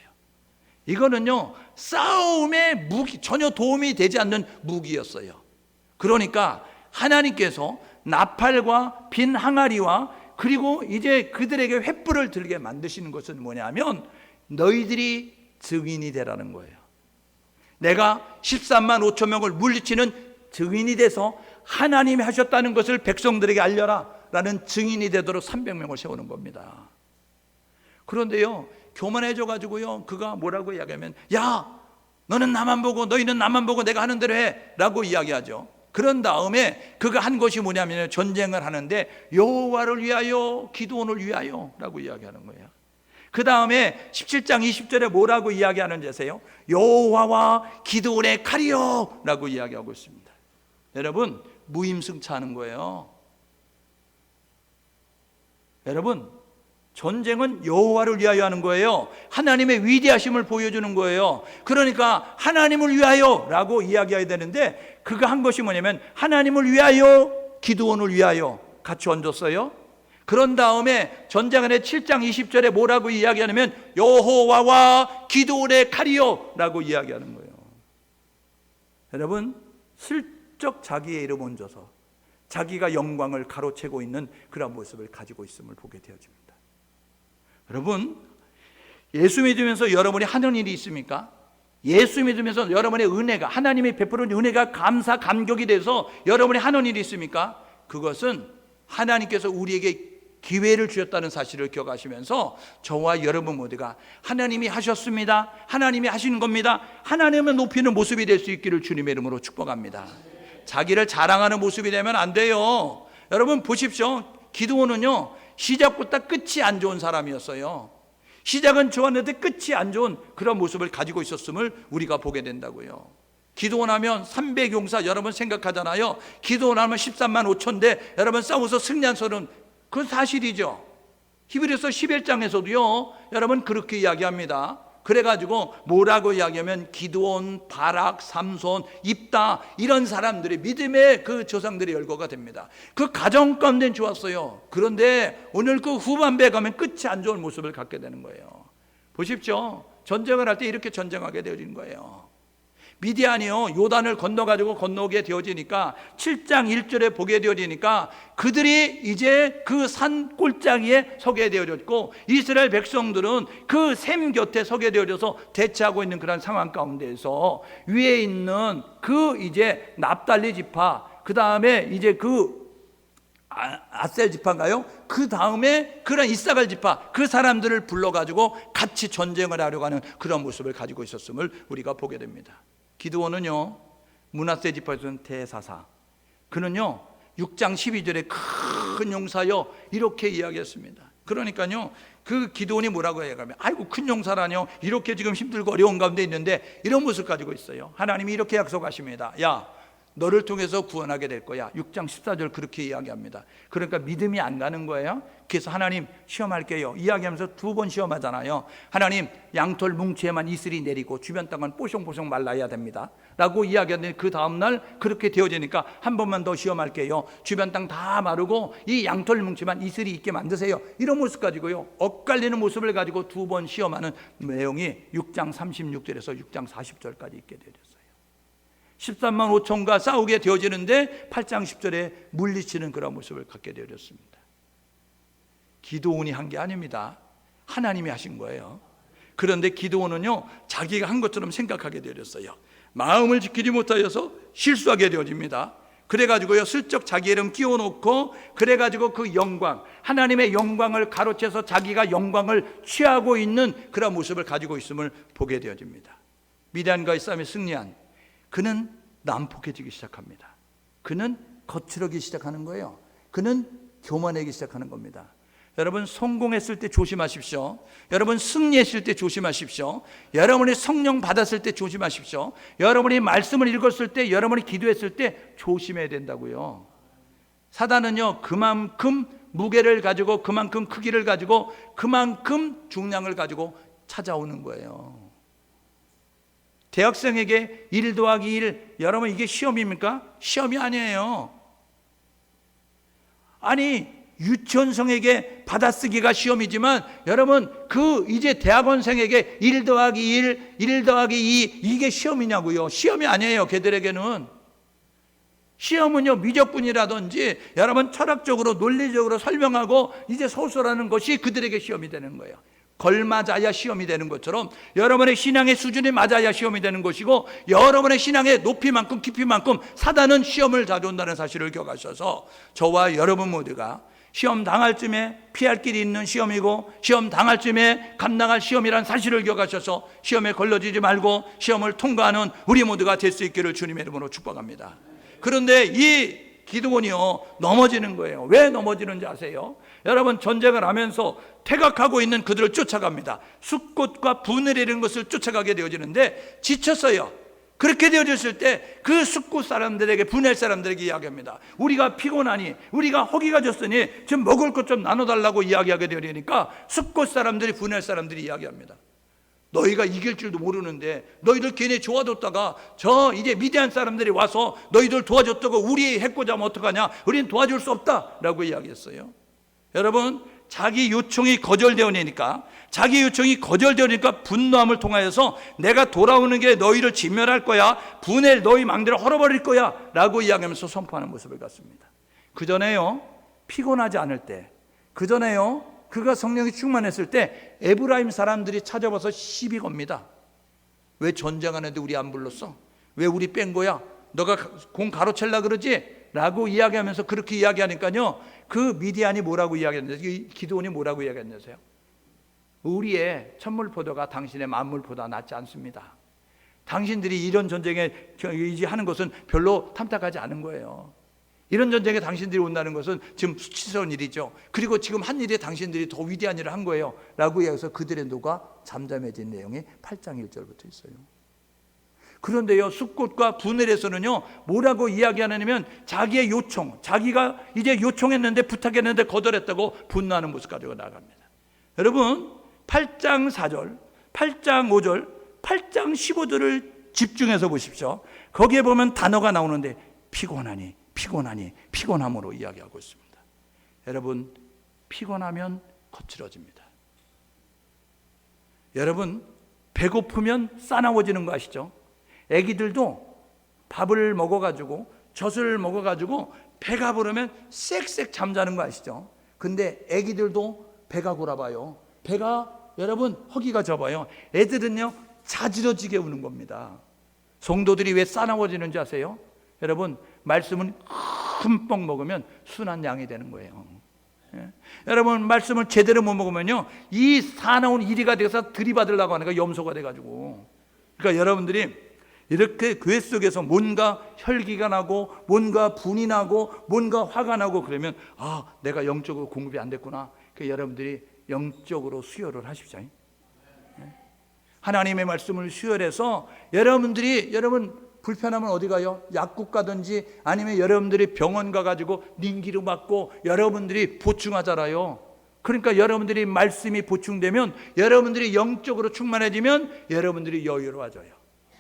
이거는요, 싸움의 무기, 전혀 도움이 되지 않는 무기였어요. 그러니까 하나님께서 나팔과 빈 항아리와 그리고 이제 그들에게 횃불을 들게 만드시는 것은 뭐냐면 너희들이 증인이 되라는 거예요. 내가 13만 5천 명을 물리치는 증인이 돼서 하나님이 하셨다는 것을 백성들에게 알려라 라는 증인이 되도록 300명을 세우는 겁니다. 그런데요, 교만해져 가지고요, 그가 뭐라고 이야기하면, 야, 너는 나만 보고 너희는 나만 보고 내가 하는 대로 해 라고 이야기하죠. 그런 다음에 그가 한 것이 뭐냐면 전쟁을 하는데 여호와를 위하여 기드온을 위하여 라고 이야기하는 거예요. 그 다음에 17장 20절에 뭐라고 이야기하는지 아세요? 여호와와 기드온의 칼이요 라고 이야기하고 있습니다. 여러분, 무임승차하는 거예요. 여러분, 전쟁은 여호와를 위하여 하는 거예요. 하나님의 위대하심을 보여주는 거예요. 그러니까 하나님을 위하여 라고 이야기해야 되는데 그가 한 것이 뭐냐면 하나님을 위하여 기드온을 위하여 같이 얹었어요. 그런 다음에 전쟁의 7장 20절에 뭐라고 이야기하냐면 여호와와 기드온의 칼이요 라고 이야기하는 거예요. 여러분, 슬쩍 자기의 이름 얹어서 자기가 영광을 가로채고 있는 그런 모습을 가지고 있음을 보게 되어집니다. 여러분, 예수 믿으면서 여러분이 하는 일이 있습니까? 예수 믿으면서 여러분의 은혜가, 하나님이 베푸는 은혜가 감사 감격이 돼서 여러분이 하는 일이 있습니까? 그것은 하나님께서 우리에게 기회를 주셨다는 사실을 기억하시면서 저와 여러분 모두가 하나님이 하셨습니다, 하나님이 하시는 겁니다, 하나님을 높이는 모습이 될 수 있기를 주님의 이름으로 축복합니다. 자기를 자랑하는 모습이 되면 안 돼요. 여러분 보십시오. 기드온은요, 시작부터 끝이 안 좋은 사람이었어요. 시작은 좋았는데 끝이 안 좋은 그런 모습을 가지고 있었음을 우리가 보게 된다고요. 기드온 하면 300용사 여러분 생각하잖아요. 기드온 하면 13만 5천대 여러분 싸워서 승리한 소는 그건 사실이죠. 히브리서 11장에서도요 여러분 그렇게 이야기합니다. 그래가지고 뭐라고 이야기하면 기드온, 바락, 삼손, 입다 이런 사람들이 믿음의 그 조상들의 열거가 됩니다. 그 가정 가운데는 좋았어요. 그런데 오늘 그 후반부에 가면 끝이 안 좋은 모습을 갖게 되는 거예요. 보십시오. 전쟁을 할 때 이렇게 전쟁하게 되어진 거예요. 미디안이요 요단을 건너오게 되어지니까 7장 1절에 보게 되어지니까 그들이 이제 그 산 골짜기에 서게 되어졌고 이스라엘 백성들은 그 샘 곁에 서게 되어져서 대치하고 있는 그런 상황 가운데에서 위에 있는 그 이제 납달리 지파, 그 다음에 이제 그 아셀 지파인가요? 그 다음에 그런 이사갈 지파, 그 사람들을 불러가지고 같이 전쟁을 하려고 하는 그런 모습을 가지고 있었음을 우리가 보게 됩니다. 기드온은요 므낫세 지파에서는 대사사, 그는요 6장 12절에 큰 용사여 이렇게 이야기했습니다. 그러니까요 그 기드온이 뭐라고 해가면 아이고 큰 용사라뇨, 이렇게 지금 힘들고 어려운 가운데 있는데 이런 모습 가지고 있어요. 하나님이 이렇게 약속하십니다. 야, 너를 통해서 구원하게 될 거야. 6장 14절 그렇게 이야기합니다. 그러니까 믿음이 안 가는 거예요. 그래서 하나님 시험할게요 이야기하면서 2번 시험하잖아요. 하나님 양털 뭉치에만 이슬이 내리고 주변 땅은 뽀송뽀송 말라야 됩니다 라고 이야기하는데 그 다음날 그렇게 되어지니까 한 번만 더 시험할게요. 주변 땅 다 마르고 이 양털 뭉치만 이슬이 있게 만드세요. 이런 모습 가지고요 엇갈리는 모습을 가지고 2번 시험하는 내용이 6장 36절에서 6장 40절까지 있게 되었어요. 13만 5천과 싸우게 되어지는데 8장 10절에 물리치는 그런 모습을 갖게 되어졌습니다. 기드온이 한 게 아닙니다. 하나님이 하신 거예요. 그런데 기드온은요 자기가 한 것처럼 생각하게 되어졌어요. 마음을 지키지 못하여서 실수하게 되어집니다. 그래가지고요 슬쩍 자기 이름 끼워놓고 그래가지고 그 영광, 하나님의 영광을 가로채서 자기가 영광을 취하고 있는 그런 모습을 가지고 있음을 보게 되어집니다. 미디안과의 싸움에 승리한 그는 난폭해지기 시작합니다. 그는 거칠어지기 시작하는 거예요. 그는 교만하기 시작하는 겁니다. 여러분 성공했을 때 조심하십시오. 여러분 승리했을 때 조심하십시오. 여러분이 성령 받았을 때 조심하십시오. 여러분이 말씀을 읽었을 때, 여러분이 기도했을 때 조심해야 된다고요. 사단은요 그만큼 무게를 가지고, 그만큼 크기를 가지고, 그만큼 중량을 가지고 찾아오는 거예요. 대학생에게 1 더하기 1, 여러분 이게 시험입니까? 시험이 아니에요. 아니 유치원생에게 받아쓰기가 시험이지만 여러분 이제 대학원생에게 1 더하기 1 더하기 2 이게 시험이냐고요. 시험이 아니에요. 걔들에게는. 시험은요 미적분이라든지 여러분 철학적으로 논리적으로 설명하고 이제 소설하는 것이 그들에게 시험이 되는 거예요. 걸맞아야 시험이 되는 것처럼 여러분의 신앙의 수준이 맞아야 시험이 되는 것이고, 여러분의 신앙의 높이만큼 깊이만큼 사단은 시험을 가져온다는 사실을 기억하셔서 저와 여러분 모두가 시험 당할 쯤에 피할 길이 있는 시험이고 시험 당할 쯤에 감당할 시험이란 사실을 기억하셔서 시험에 걸러지지 말고 시험을 통과하는 우리 모두가 될 수 있기를 주님의 이름으로 축복합니다. 그런데 이 기드온이요 넘어지는 거예요. 왜 넘어지는지 아세요? 여러분 전쟁을 하면서 퇴각하고 있는 그들을 쫓아갑니다. 숫꽃과 분을 이루는 것을 쫓아가게 되어지는데 지쳤어요. 그렇게 되어졌을 때 그 숫꽃 사람들에게, 분할 사람들에게 이야기합니다. 우리가 피곤하니, 우리가 허기가 졌으니 좀 먹을 것 좀 나눠달라고 이야기하게 되니까 숫꽃 사람들이, 분할 사람들이 이야기합니다. 너희가 이길 줄도 모르는데 너희들 괜히 좋아졌다가 저 이제 미디안 사람들이 와서 너희들 도와줬다고 우리 해코자면 어떡하냐, 우리는 도와줄 수 없다라고 이야기했어요. 여러분 자기 요청이 거절되니까 분노함을 통하여서 내가 돌아오는 게 너희를 진멸할 거야, 분해 너희 망대를 헐어버릴 거야 라고 이야기하면서 선포하는 모습을 갖습니다. 그전에요 피곤하지 않을 때, 그전에요 그가 성령이 충만했을 때 에브라임 사람들이 찾아와서 시비 겁니다. 왜 전쟁하는데 우리 안 불렀어? 왜 우리 뺀 거야? 너가 공 가로챌라 그러지? 라고 이야기하면서 그렇게 이야기하니까요 그 미디안이 뭐라고 이야기했는지, 기드온이 뭐라고 이야기했는지요? 우리의 천물포도가 당신의 만물보다 낫지 않습니다. 당신들이 이런 전쟁에 하는 것은 별로 탐탁하지 않은 거예요. 이런 전쟁에 당신들이 온다는 것은 지금 수치스러운 일이죠. 그리고 지금 한 일에 당신들이 더 위대한 일을 한 거예요 라고 이야기해서 그들의 노가 잠잠해진 내용이 8장 1절부터 있어요. 그런데요 숫꽃과 분을에서는요 뭐라고 이야기하냐면 자기의 요청, 자기가 이제 요청했는데 부탁했는데 거절했다고 분노하는 모습 가지고 나갑니다. 여러분 8장 4절, 8장 5절, 8장 15절을 집중해서 보십시오. 거기에 보면 단어가 나오는데 피곤하니, 피곤하니, 피곤함으로 이야기하고 있습니다. 여러분 피곤하면 거칠어집니다. 여러분 배고프면 싸나워지는 거 아시죠? 애기들도 밥을 먹어가지고 젖을 먹어가지고 배가 부르면 쌕쌕 잠자는 거 아시죠? 근데 애기들도 배가 고라봐요. 배가 여러분 허기가 져봐요. 애들은요 자지러지게 우는 겁니다. 성도들이 왜 싸나워지는지 아세요? 여러분 말씀은 흠뻑 먹으면 순한 양이 되는 거예요. 예? 여러분 말씀을 제대로 못 먹으면요 이 사나운 이리가 돼서 들이받으려고 하는 거 염소가 돼가지고. 그러니까 여러분들이 이렇게 교회 속에서 뭔가 혈기가 나고 뭔가 분이 나고 뭔가 화가 나고 그러면 아 내가 영적으로 공급이 안 됐구나. 그러니까 여러분들이 영적으로 수혈을 하십시오. 하나님의 말씀을 수혈해서 여러분들이 불편하면 어디 가요? 약국 가든지 아니면 여러분들이 병원 가가지고 닌기로 맞고 여러분들이 보충하잖아요. 그러니까 여러분들이 말씀이 보충되면 여러분들이 영적으로 충만해지면 여러분들이 여유로워져요.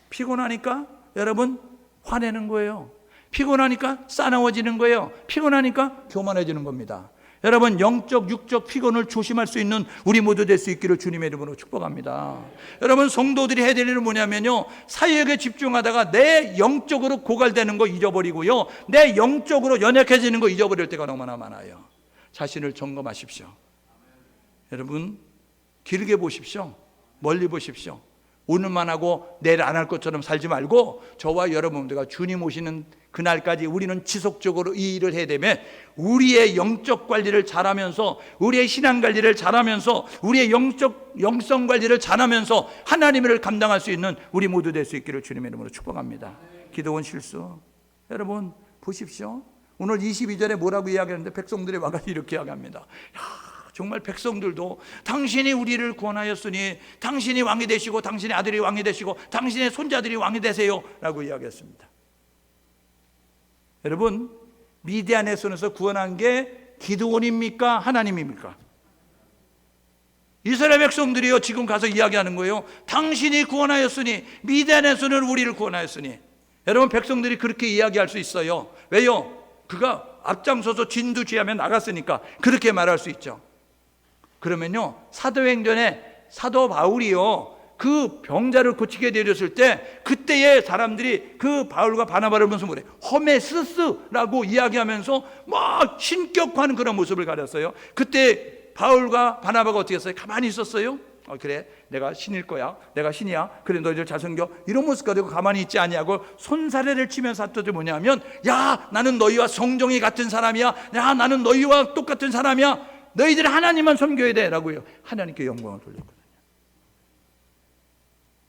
피곤하니까 여러분 화내는 거예요. 피곤하니까 싸나워지는 거예요. 피곤하니까 교만해지는 겁니다. 여러분 영적 육적 피곤을 조심할 수 있는 우리 모두 될 수 있기를 주님의 이름으로 축복합니다. 여러분 성도들이 해야 될 일은 뭐냐면요 사역에 집중하다가 내 영적으로 고갈되는 거 잊어버리고요 내 영적으로 연약해지는 거 잊어버릴 때가 너무나 많아요. 자신을 점검하십시오. 여러분 길게 보십시오. 멀리 보십시오. 오늘만 하고 내일 안 할 것처럼 살지 말고 저와 여러분들과 주님 오시는 그날까지 우리는 지속적으로 이 일을 해야 되면 우리의 영적 관리를 잘하면서 우리의 신앙 관리를 잘하면서 우리의 영성 관리를 잘하면서 하나님을 감당할 수 있는 우리 모두 될 수 있기를 주님의 이름으로 축복합니다. 기도원 실수. 여러분 보십시오. 오늘 22절에 뭐라고 이야기하는데 백성들이 와가지고 이렇게 이야기합니다. 정말 백성들도 당신이 우리를 구원하였으니 당신이 왕이 되시고 당신의 아들이 왕이 되시고 당신의 손자들이 왕이 되세요 라고 이야기했습니다. 여러분 미디안의 손에서 구원한 게 기드온입니까? 하나님입니까? 이스라엘 백성들이요 지금 가서 이야기하는 거예요. 당신이 구원하였으니 미디안의 손으로 우리를 구원하였으니. 여러분 백성들이 그렇게 이야기할 수 있어요. 왜요? 그가 앞장서서 진두지휘하며 나갔으니까 그렇게 말할 수 있죠. 그러면요, 사도행전에 사도 바울이요, 그 병자를 고치게 되었을 때 그때의 사람들이 그 바울과 바나바를 보면서 뭐래? 호메스스라고 이야기하면서 막 신격화하는 그런 모습을 가졌어요. 그때 바울과 바나바가 어떻게 했어요? 가만히 있었어요? 그래, 내가 신일 거야, 내가 신이야, 그래 너희들 잘 섬겨, 이런 모습 가지고 가만히 있지 아니하고 손사래를 치면서 사도들이 뭐냐면, 야 나는 너희와 성정이 같은 사람이야, 야 나는 너희와 똑같은 사람이야, 너희들 하나님만 섬겨야 돼 라고요. 하나님께 영광을 돌렸거든요.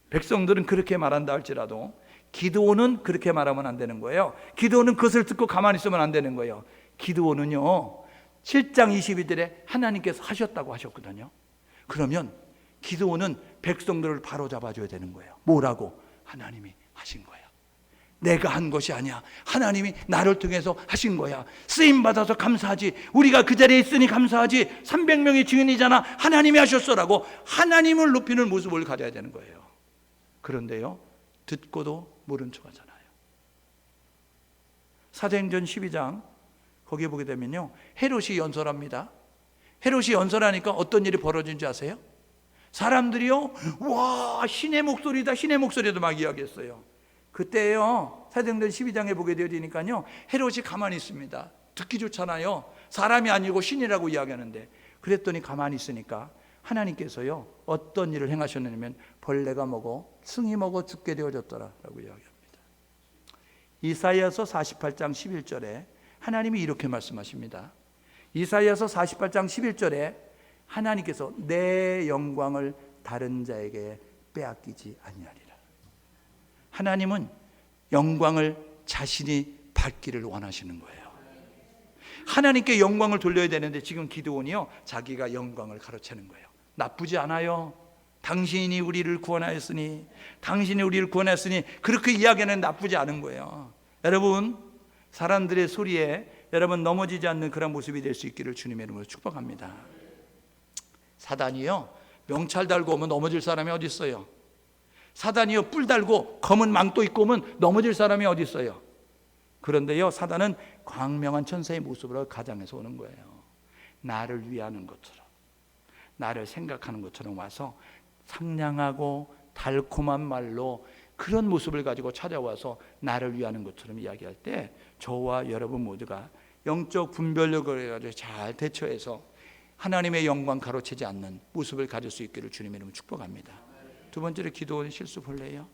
백성들은 그렇게 말한다 할지라도 기드온은 그렇게 말하면 안 되는 거예요. 기드온은 그것을 듣고 가만히 있으면 안 되는 거예요. 기드온은요 7장 22절에 하나님께서 하셨다고 하셨거든요. 그러면 기드온은 백성들을 바로 잡아줘야 되는 거예요. 뭐라고? 하나님이 하신 거야. 내가 한 것이 아니야. 하나님이 나를 통해서 하신 거야. 쓰임받아서 감사하지. 우리가 그 자리에 있으니 감사하지. 300명의 증인이잖아. 하나님이 하셨어라고 하나님을 높이는 모습을 가져야 되는 거예요. 그런데요, 듣고도 모른 척 하잖아요. 사도행전 12장 거기에 보게 되면요, 헤롯이 연설합니다. 헤롯이 연설하니까 어떤 일이 벌어진지 아세요? 사람들이요, 와 신의 목소리다, 신의 목소리도 막 이야기했어요. 그때요, 사도행전 12장에 보게 되니까요, 헤롯이 가만히 있습니다. 듣기 좋잖아요. 사람이 아니고 신이라고 이야기하는데, 그랬더니 가만히 있으니까 하나님께서요 어떤 일을 행하셨냐면 벌레가 먹어 승이 먹어 죽게 되어졌더라라고 이야기합니다. 이사야서 48장 11절에 하나님이 이렇게 말씀하십니다. 이사야서 48장 11절에 하나님께서 내 영광을 다른 자에게 빼앗기지 아니하리라. 하나님은 영광을 자신이 받기를 원하시는 거예요. 하나님께 영광을 돌려야 되는데 지금 기드온이요 자기가 영광을 가로채는 거예요. 나쁘지 않아요. 당신이 우리를 구원하였으니, 당신이 우리를 구원했으니, 그렇게 이야기하는 나쁘지 않은 거예요. 여러분, 사람들의 소리에 여러분 넘어지지 않는 그런 모습이 될 수 있기를 주님의 이름으로 축복합니다. 사단이요 명찰 달고 오면 넘어질 사람이 어디 있어요? 사단이요 뿔 달고 검은 망토 입고 오면 넘어질 사람이 어디 있어요? 그런데요 사단은 광명한 천사의 모습으로 가장해서 오는 거예요. 나를 위하는 것처럼, 나를 생각하는 것처럼 와서 상냥하고 달콤한 말로 그런 모습을 가지고 찾아와서 나를 위하는 것처럼 이야기할 때 저와 여러분 모두가 영적 분별력을 가지고 잘 대처해서 하나님의 영광 가로채지 않는 모습을 가질 수 있기를 주님의 이름으로 축복합니다. 두 번째로 기도원 실수 볼래요?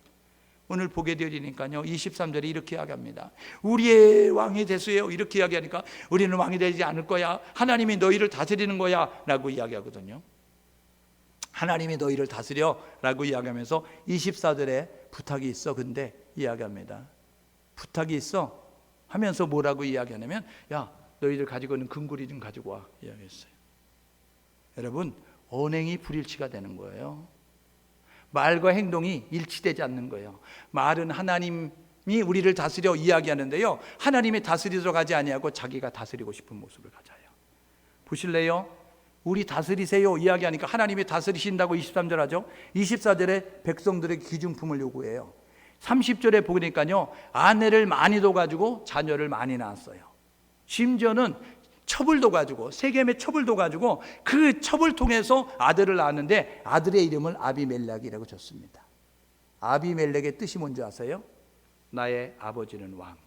오늘 보게 되니까요 23절에 이렇게 이야기합니다. 우리의 왕이 되세요. 이렇게 이야기하니까 우리는 왕이 되지 않을 거야, 하나님이 너희를 다스리는 거야 라고 이야기하거든요. 하나님이 너희를 다스려 라고 이야기하면서 24절에 부탁이 있어 근데 이야기합니다. 부탁이 있어 하면서 뭐라고 이야기하냐면, 야 너희들 가지고 있는 금고리 좀 가지고 와 이야기했어요. 여러분, 언행이 불일치가 되는 거예요. 말과 행동이 일치되지 않는 거예요. 말은 하나님이 우리를 다스려 이야기하는데요, 하나님이 다스리도록 하지 아니하고 자기가 다스리고 싶은 모습을 가져요. 보실래요? 우리 다스리세요 이야기하니까 하나님이 다스리신다고 23절 하죠. 24절에 백성들에게 기중품을 요구해요. 30절에 보니까요 아내를 많이 둬가지고 자녀를 많이 낳았어요. 심지어는 첩을 둬가지고, 세겜의 첩을 둬가지고 그 첩을 통해서 아들을 낳았는데 아들의 이름을 아비멜렉이라고 줬습니다. 아비멜렉의 뜻이 뭔지 아세요? 나의 아버지는 왕.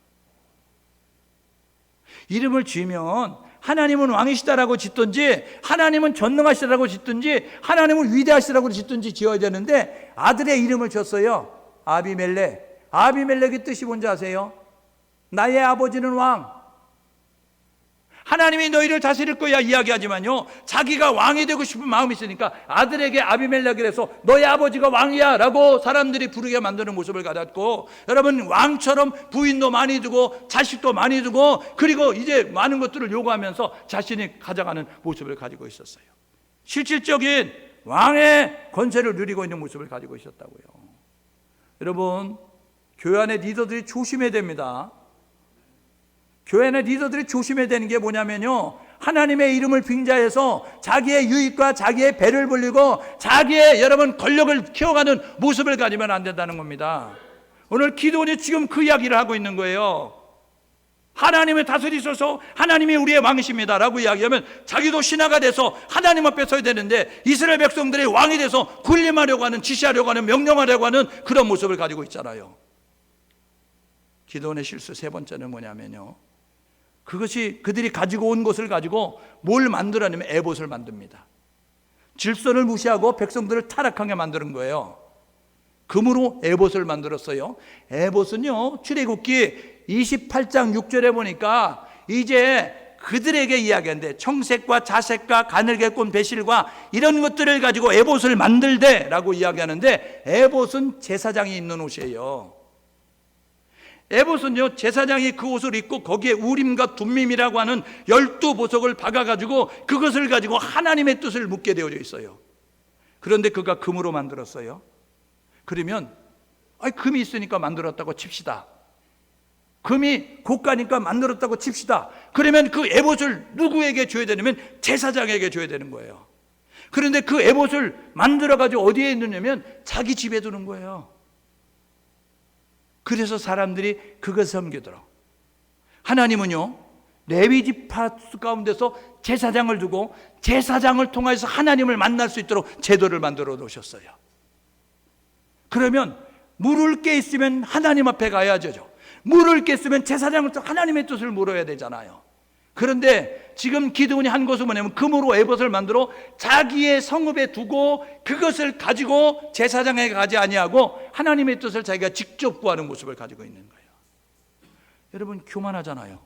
이름을 지으면 하나님은 왕이시다라고 짓든지, 하나님은 전능하시다라고 짓든지, 하나님은 위대하시다라고 짓든지 지어야 되는데 아들의 이름을 줬어요. 아비멜렉. 아비멜렉의 뜻이 뭔지 아세요? 나의 아버지는 왕. 하나님이 너희를 다스릴 거야 이야기하지만요 자기가 왕이 되고 싶은 마음이 있으니까 아들에게 아비멜렉을 해서 너의 아버지가 왕이야 라고 사람들이 부르게 만드는 모습을 가졌고, 여러분 왕처럼 부인도 많이 두고 자식도 많이 두고 그리고 이제 많은 것들을 요구하면서 자신이 가져가는 모습을 가지고 있었어요. 실질적인 왕의 권세를 누리고 있는 모습을 가지고 있었다고요. 여러분, 교회 안에 리더들이 조심해야 됩니다. 교회 안에 리더들이 조심해야 되는 게 뭐냐면요, 하나님의 이름을 빙자해서 자기의 유익과 자기의 배를 불리고 자기의 여러분 권력을 키워가는 모습을 가지면 안 된다는 겁니다. 오늘 기도원이 지금 그 이야기를 하고 있는 거예요. 하나님의 다스리소서, 하나님이 우리의 왕이십니다 라고 이야기하면 자기도 신하가 돼서 하나님 앞에 서야 되는데 이스라엘 백성들이 왕이 돼서 군림하려고 하는, 지시하려고 하는, 명령하려고 하는 그런 모습을 가지고 있잖아요. 기드온의 실수 세 번째는 뭐냐면요, 그것이 그들이 가지고 온 것을 가지고 뭘 만들어내면 에봇을 만듭니다. 질서를 무시하고 백성들을 타락하게 만드는 거예요. 금으로 에봇을 만들었어요. 에봇은요, 출애굽기 28장 6절에 보니까 이제 그들에게 이야기하는데 청색과 자색과 가늘게 꼰 배실과 이런 것들을 가지고 에봇을 만들되 라고 이야기하는데, 에봇은 제사장이 입는 옷이에요. 에봇은요, 제사장이 그 옷을 입고 거기에 우림과 둠밈이라고 하는 12보석을 박아가지고 그것을 가지고 하나님의 뜻을 묻게 되어져 있어요. 그런데 그가 금으로 만들었어요. 그러면 금이 있으니까 만들었다고 칩시다. 금이 고가니까 만들었다고 칩시다. 그러면 그 에봇을 누구에게 줘야 되냐면 제사장에게 줘야 되는 거예요. 그런데 그 에봇을 만들어가지고 어디에 있느냐면 자기 집에 두는 거예요. 그래서 사람들이 그것을 섬기더라. 하나님은요, 레위 지파 가운데서 제사장을 두고 제사장을 통해서 하나님을 만날 수 있도록 제도를 만들어 놓으셨어요. 그러면 물을 게 있으면 하나님 앞에 가야죠. 물을 게 있으면 제사장을 또 하나님의 뜻을 물어야 되잖아요. 그런데 지금 기드온이 한 것은 뭐냐면 금으로 에봇을 만들어 자기의 성읍에 두고 그것을 가지고 제사장에게 가지 아니하고 하나님의 뜻을 자기가 직접 구하는 모습을 가지고 있는 거예요. 여러분, 교만하잖아요.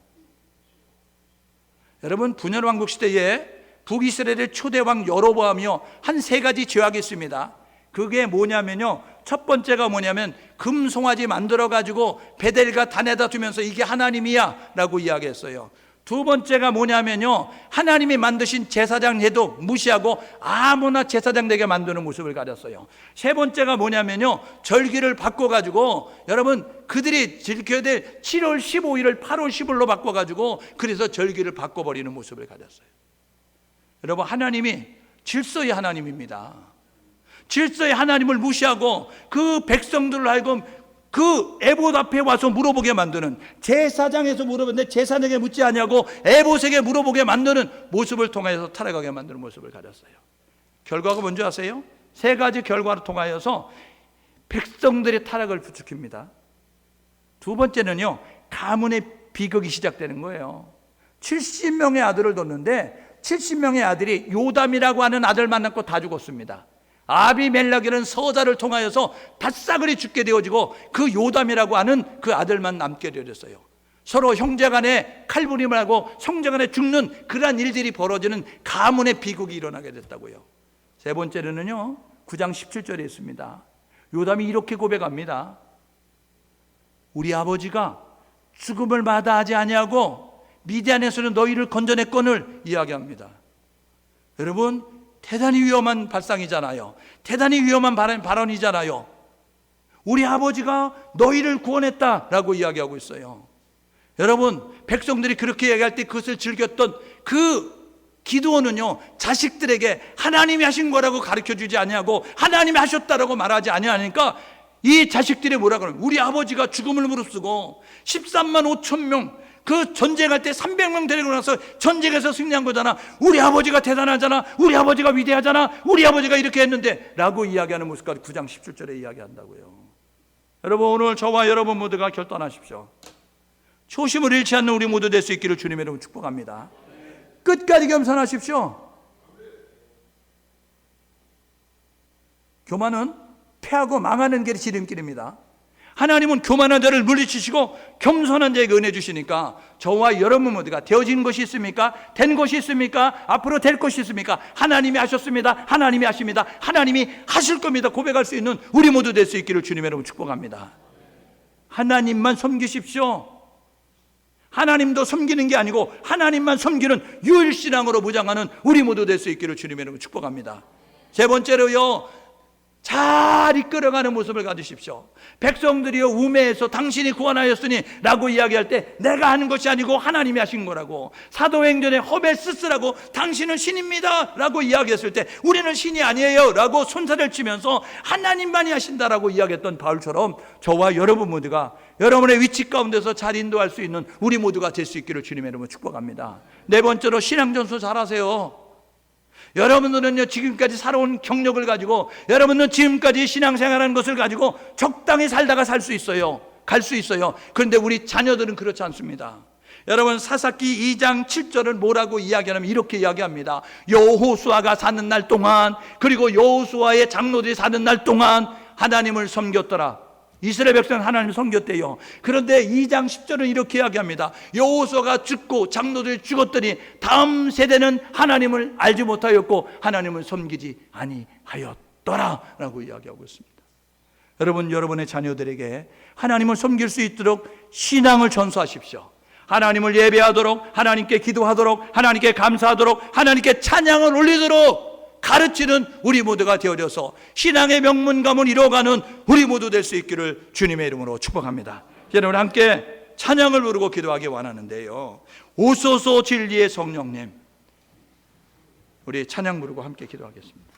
여러분, 분열왕국 시대에 북이스라엘의 초대왕 여로보암이요, 한 세 가지 죄악이 있습니다. 그게 뭐냐면요, 첫 번째가 뭐냐면 금송아지 만들어 가지고 베델과 단에다 두면서 이게 하나님이야 라고 이야기했어요. 두 번째가 뭐냐면요, 하나님이 만드신 제사장 해도 무시하고 아무나 제사장 되게 만드는 모습을 가졌어요. 세 번째가 뭐냐면요, 절기를 바꿔가지고, 여러분, 그들이 지켜야 될 7월 15일을 8월 10일로 바꿔가지고 그래서 절기를 바꿔버리는 모습을 가졌어요. 여러분, 하나님이 질서의 하나님입니다. 질서의 하나님을 무시하고 그 백성들을 하여금 그 에봇 앞에 와서 물어보게 만드는, 제사장에서 물어봤는데 제사장에게 묻지 아니하고 에봇에게 물어보게 만드는 모습을 통해서 타락하게 만드는 모습을 가졌어요. 결과가 뭔지 아세요? 세 가지 결과를 통하여서 백성들의 타락을 부추깁니다. 두 번째는요, 가문의 비극이 시작되는 거예요. 70명의 아들을 뒀는데 70명의 아들이 요담이라고 하는 아들 만났고 다 죽었습니다. 아비멜렉이라는 서자를 통하여서 다싸그리 죽게 되어지고 그 요담이라고 하는 그 아들만 남게 되었어요. 서로 형제간에 칼부림을 하고 형제간에 죽는 그러한 일들이 벌어지는 가문의 비극이 일어나게 됐다고요. 세 번째로는요, 9장 17절에 있습니다. 요담이 이렇게 고백합니다. 우리 아버지가 죽음을 마다하지 아니하고 미디안에서는 너희를 건져냈건을 이야기합니다. 여러분, 대단히 위험한 발상이잖아요. 대단히 위험한 발언이잖아요. 우리 아버지가 너희를 구원했다라고 이야기하고 있어요. 여러분, 백성들이 그렇게 이야기할 때 그것을 즐겼던 그 기드온은요, 자식들에게 하나님이 하신 거라고 가르쳐주지 아니하고 하나님이 하셨다라고 말하지 아니하니까 이 자식들이 뭐라 그러면, 우리 아버지가 죽음을 무릅쓰고 13만 5천 명 그 전쟁할 때 300명 데리고 나서 전쟁에서 승리한 거잖아. 우리 아버지가 대단하잖아. 우리 아버지가 위대하잖아. 우리 아버지가 이렇게 했는데 라고 이야기하는 모습까지 9장 17절에 이야기한다고요. 여러분, 오늘 저와 여러분 모두가 결단하십시오. 초심을 잃지 않는 우리 모두 될 수 있기를 주님의 이름으로 축복합니다. 끝까지 겸손하십시오. 교만은 패하고 망하는 길이 지름길입니다. 하나님은 교만한 자를 물리치시고 겸손한 자에게 은혜 주시니까 저와 여러분 모두가 되어진 것이 있습니까? 된 것이 있습니까? 앞으로 될 것이 있습니까? 하나님이 하셨습니다. 하나님이 하십니다. 하나님이 하실 겁니다. 고백할 수 있는 우리 모두 될 수 있기를 주님의 이름으로 축복합니다. 하나님만 섬기십시오. 하나님도 섬기는 게 아니고 하나님만 섬기는 유일신앙으로 무장하는 우리 모두 될 수 있기를 주님의 이름으로 축복합니다. 세 번째로요, 잘 이끌어가는 모습을 가지십시오. 백성들이여 우매해서 당신이 구원하였으니 라고 이야기할 때 내가 하는 것이 아니고 하나님이 하신 거라고, 사도행전에 허베스스라고 당신은 신입니다 라고 이야기했을 때 우리는 신이 아니에요 라고 손살을 치면서 하나님만이 하신다라고 이야기했던 바울처럼 저와 여러분 모두가 여러분의 위치 가운데서 잘 인도할 수 있는 우리 모두가 될 수 있기를 주님의 이름으로 축복합니다. 네 번째로 신앙전수 잘하세요. 여러분들은요, 지금까지 살아온 경력을 가지고, 여러분은 지금까지 신앙생활하는 것을 가지고 적당히 살다가 살 수 있어요. 갈 수 있어요. 그런데 우리 자녀들은 그렇지 않습니다. 여러분, 사사기 2장 7절은 뭐라고 이야기하냐면 이렇게 이야기합니다. 여호수아가 사는 날 동안, 그리고 여호수아의 장로들이 사는 날 동안 하나님을 섬겼더라. 이스라엘 백성은 하나님을 섬겼대요. 그런데 2장 10절은 이렇게 이야기합니다. 여호수아가 죽고 장로들이 죽었더니 다음 세대는 하나님을 알지 못하였고 하나님을 섬기지 아니하였더라 라고 이야기하고 있습니다. 여러분, 여러분의 자녀들에게 하나님을 섬길 수 있도록 신앙을 전수하십시오. 하나님을 예배하도록, 하나님께 기도하도록, 하나님께 감사하도록, 하나님께 찬양을 올리도록 가르치는 우리 모두가 되어져서 신앙의 명문감을 이루어가는 우리 모두 될 수 있기를 주님의 이름으로 축복합니다. 여러분, 함께 찬양을 부르고 기도하기 원하는데요, 오소서 진리의 성령님, 우리 찬양 부르고 함께 기도하겠습니다.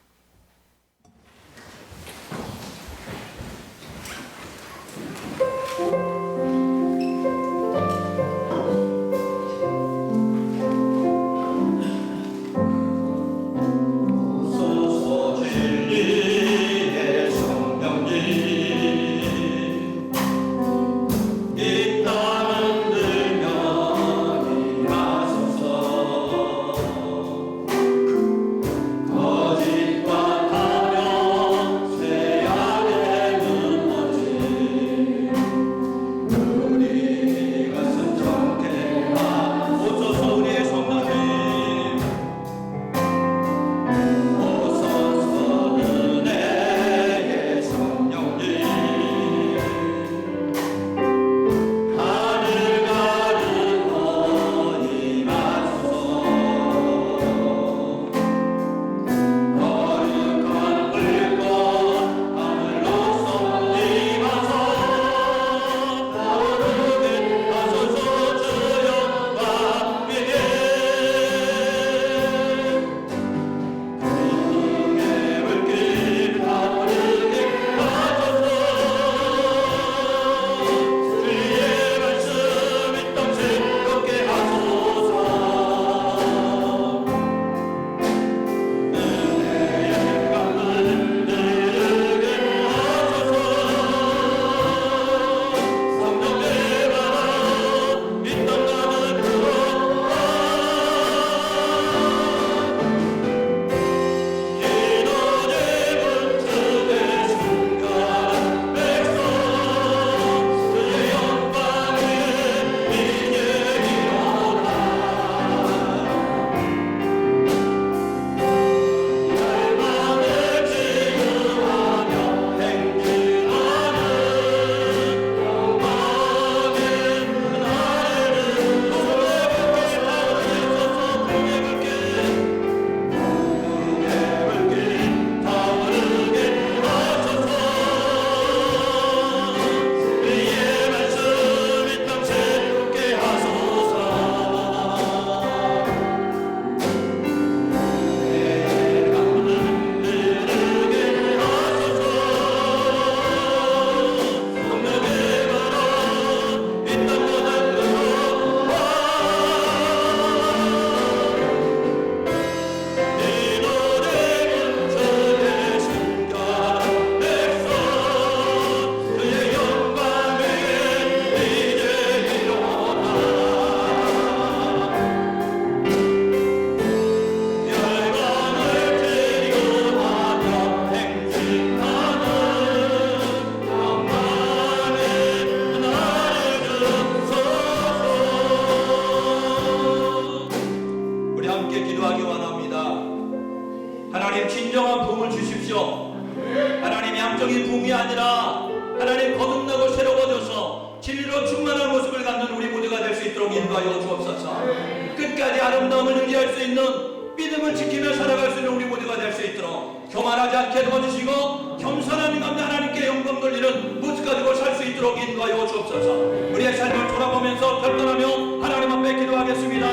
겸손한 가운데 하나님께 영광 돌리는 모습 가지고 살 수 있도록 인도하여 주옵소서. 우리의 삶을 돌아보면서 결단하며 하나님 앞에 기도하겠습니다.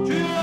주여